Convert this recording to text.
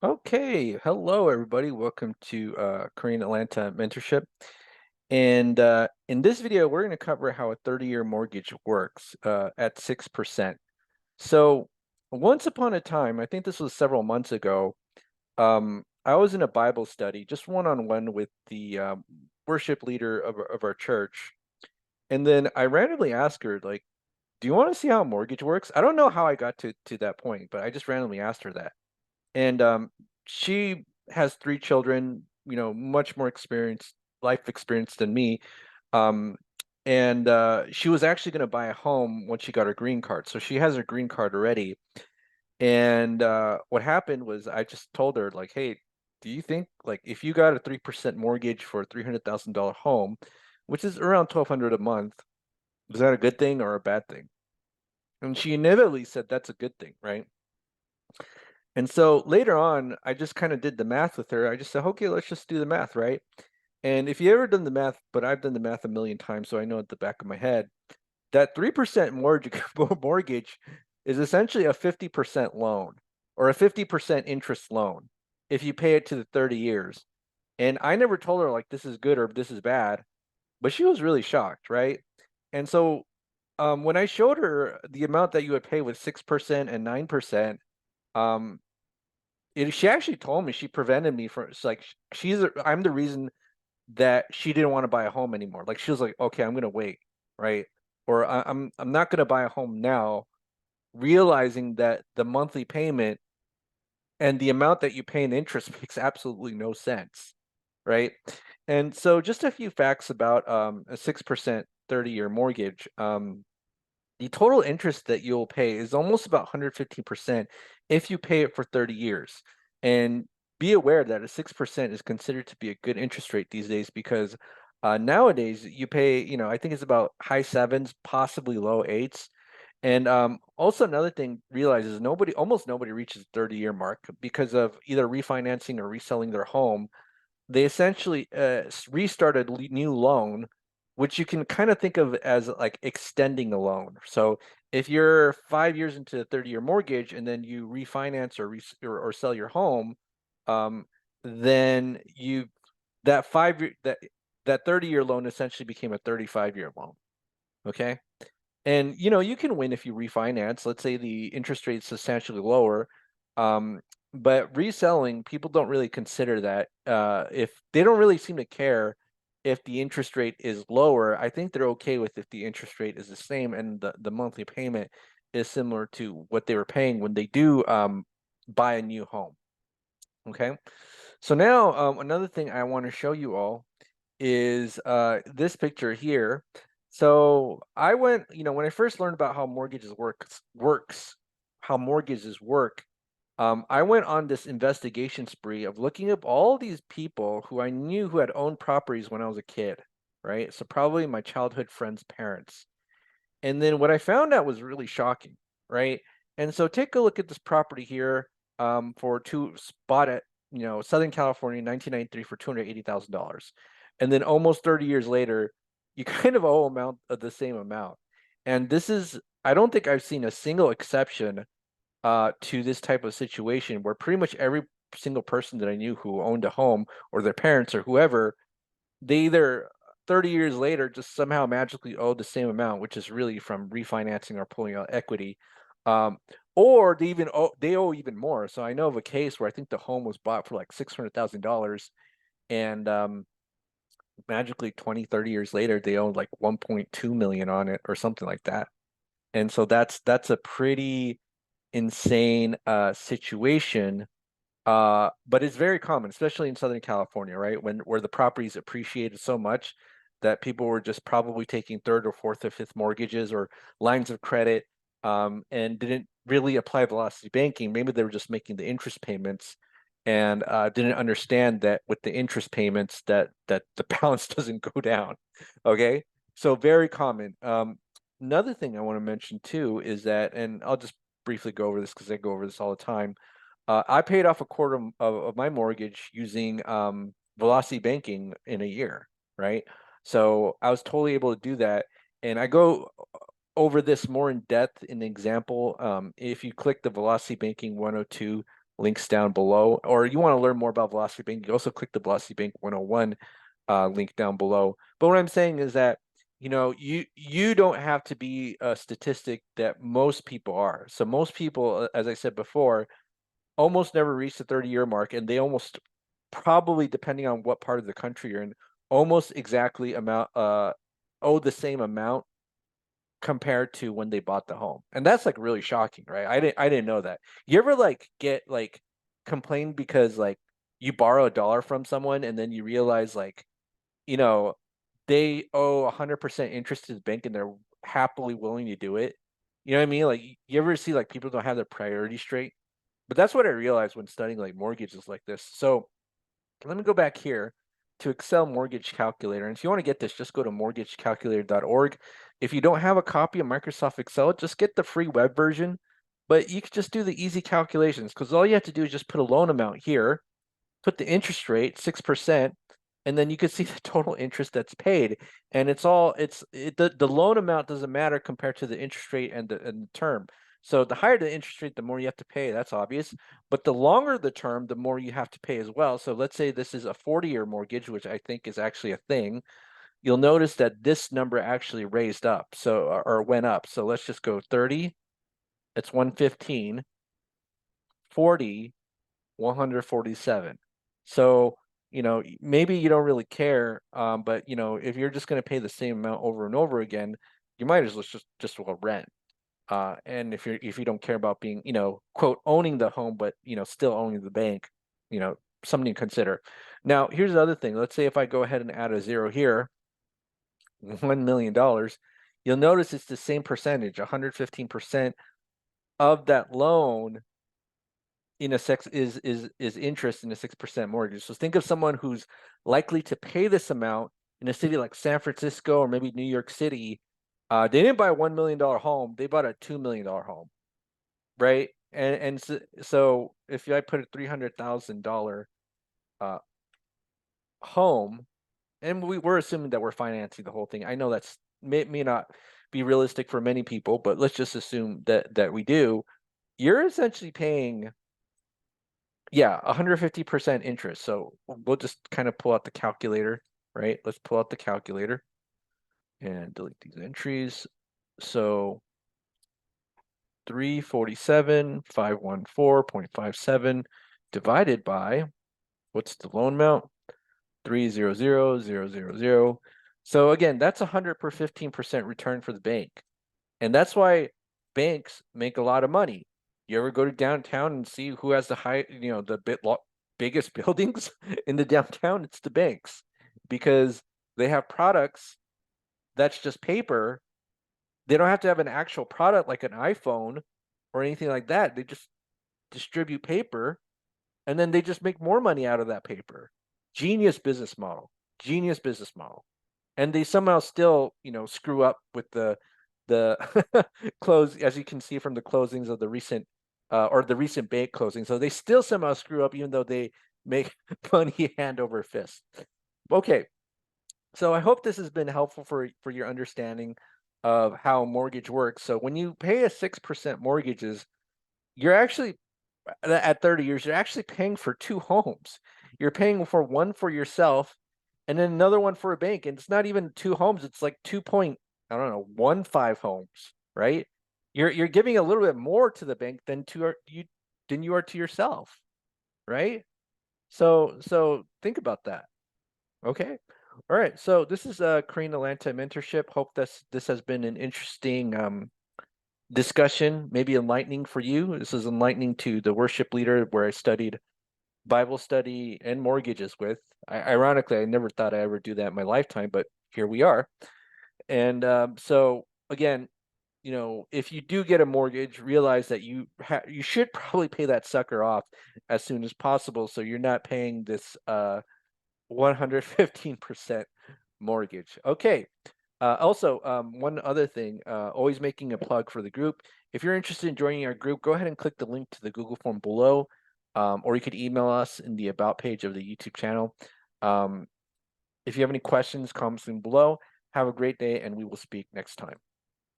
Okay, hello everybody. Welcome to Korean Atlanta Mentorship. And in this video, we're going to cover how a 30-year mortgage works at 6%. So once upon a time, I think this was several months ago, I was in a Bible study, just one-on-one with the worship leader of our church. And then I randomly asked her, like, do you want to see how a mortgage works? I don't know how I got to that point, but I just randomly asked her that. And she has three children, much more life experience than me. Um, and she was actually going to buy a home once she got her green card. So she has her green card already. And what happened was I just told her, like, hey, do you think, like, if you got a 3% mortgage for a $300,000 home, which is around 1,200 a month, is that a good thing or a bad thing? And she inevitably said that's a good thing, right? And so later on, I just kind of did the math with her. I just said, okay, let's just do the math, right? And if you ever done the math, but I've done the math a million times, so I know at the back of my head, that 3% mortgage mortgage is essentially a 50% loan or a 50% interest loan if you pay it to the 30 years. And I never told her like this is good or this is bad, but she was really shocked, right? And so when I showed her the amount that you would pay with 6% and 9%, um, she actually told me she prevented me from. It's like I'm the reason that she didn't want to buy a home anymore. Like she was like, okay, I'm gonna wait, right? Or I'm not gonna buy a home now, realizing that the monthly payment and the amount that you pay in interest makes absolutely no sense, right? And so just a few facts about a 6% 30-year mortgage. The total interest that you'll pay is almost about 115% if you pay it for 30 years. And be aware that a 6% is considered to be a good interest rate these days because nowadays you pay, I think it's about high sevens, possibly low eights. And also another thing realize is almost nobody reaches the 30-year mark because of either refinancing or reselling their home. They essentially restart a new loan, which you can kind of think of as like extending a loan. So if you're 5 years into a 30-year mortgage and then you refinance or sell your home, um, then that 5 year that 30-year loan essentially became a 35-year loan. Okay. And you can win if you refinance. Let's say the interest rate is substantially lower. Um, but reselling, people don't really consider that. If they don't really seem to care if the interest rate is lower, I think they're okay with if the interest rate is the same and the monthly payment is similar to what they were paying when they do buy a new home. Okay. So now another thing I want to show you all is this picture here. So I went, when I first learned about how how mortgages work, I went on this investigation spree of looking up all these people who I knew who had owned properties when I was a kid, right? So probably my childhood friends' parents. And then what I found out was really shocking, right? And so take a look at this property here for two spot at, Southern California, 1993 for $280,000. And then almost 30 years later, you kind of owe amount of the same amount. And I don't think I've seen a single exception to this type of situation where pretty much every single person that I knew who owned a home or their parents or whoever, they either 30 years later just somehow magically owe the same amount, which is really from refinancing or pulling out equity. Um, or they owe even more. So I know of a case where I think the home was bought for like $600,000 and magically 20, 30 years later they owned like 1.2 million on it or something like that. And so that's a pretty insane situation. But it's very common, especially in Southern California, right? Where the properties appreciated so much that people were just probably taking third or fourth or fifth mortgages or lines of credit, and didn't really apply velocity banking. Maybe they were just making the interest payments and didn't understand that with the interest payments that the balance doesn't go down. Okay, so very common. Another thing I want to mention too is that, and I'll just briefly go over this because I go over this all the time. I paid off a quarter of my mortgage using Velocity Banking in a year, right? So I was totally able to do that. And I go over this more in depth in the example. If you click the Velocity Banking 102 links down below. Or you want to learn more about Velocity Bank, you also click the Velocity Bank 101 link down below. But what I'm saying is that, you know, you don't have to be a statistic that most people are. So most people, as I said before, almost never reach the 30-year mark, and they almost probably, depending on what part of the country you're in, almost exactly owe the same amount compared to when they bought the home. And that's like really shocking, right? I didn't know that. You ever like get like complained because like you borrow a dollar from someone and then you realize like, you know, they owe 100% interest to the bank and they're happily willing to do it. You know what I mean? Like you ever see like people don't have their priorities straight? But that's what I realized when studying like mortgages like this. So let me go back here to Excel Mortgage Calculator. And if you want to get this, just go to mortgagecalculator.org. If you don't have a copy of Microsoft Excel, just get the free web version. But you can just do the easy calculations because all you have to do is just put a loan amount here, put the interest rate, 6%, and then you can see the total interest that's paid. And the loan amount doesn't matter compared to the interest rate and the term. So the higher the interest rate, the more you have to pay. That's obvious. But the longer the term, the more you have to pay as well. So let's say this is a 40-year mortgage, which I think is actually a thing. You'll notice that this number actually raised up, so or went up. So let's just go 30. It's 115, 40, 147. So, you know, maybe you don't really care, but you know, if you're just going to pay the same amount over and over again, you might as well just well rent. And if you don't care about being, you know, quote, owning the home, but you know, still owning the bank, you know, something to consider. Now, here's the other thing. Let's say if I go ahead and add a zero here, $1 million, you'll notice it's the same percentage, 115% of that loan in a sex is interest in a 6% mortgage. So think of someone who's likely to pay this amount in a city like San Francisco or maybe New York City. They didn't buy a $1 million home, they bought a $2 million home, right? And so if I put a $300,000 home, and we're assuming that we're financing the whole thing. I know that's may not be realistic for many people, but let's just assume that we do. You're essentially paying, yeah, 150% interest. So we'll just kind of pull out the calculator, right? Let's pull out the calculator and delete these entries. So 347, 514.57 divided by, what's the loan amount? 300,000. So again, that's 115% return for the bank. And that's why banks make a lot of money. You ever go to downtown and see who has the biggest buildings in the downtown? It's the banks, because they have products that's just paper. They don't have to have an actual product like an iPhone or anything like that. They just distribute paper, and then they just make more money out of that paper. Genius business model. Genius business model. And they somehow still, you know, screw up with the close, as you can see from the closings of the recent or the recent bank closing. So they still somehow screw up, even though they make money hand over fist. Okay, so I hope this has been helpful for your understanding of how mortgage works. So when you pay a 6% mortgages, you're actually at 30 years, you're actually paying for two homes. You're paying for one for yourself and then another one for a bank. And it's not even two homes, it's like 2.15 homes, right? You're giving a little bit more to the bank than you are to yourself, right? So think about that. Okay. All right. So this is Kareem Atlanta Mentorship. Hope this has been an interesting discussion, maybe enlightening for you. This is enlightening to the worship leader where I studied Bible study and mortgages with. Ironically, I never thought I ever do that in my lifetime, but here we are. And so again, you know, if you do get a mortgage, realize that you should probably pay that sucker off as soon as possible, so you're not paying this 115% mortgage. Okay. Also, one other thing, always making a plug for the group. If you're interested in joining our group, go ahead and click the link to the Google form below, or you could email us in the About page of the YouTube channel. If you have any questions, comments below. Have a great day, and we will speak next time.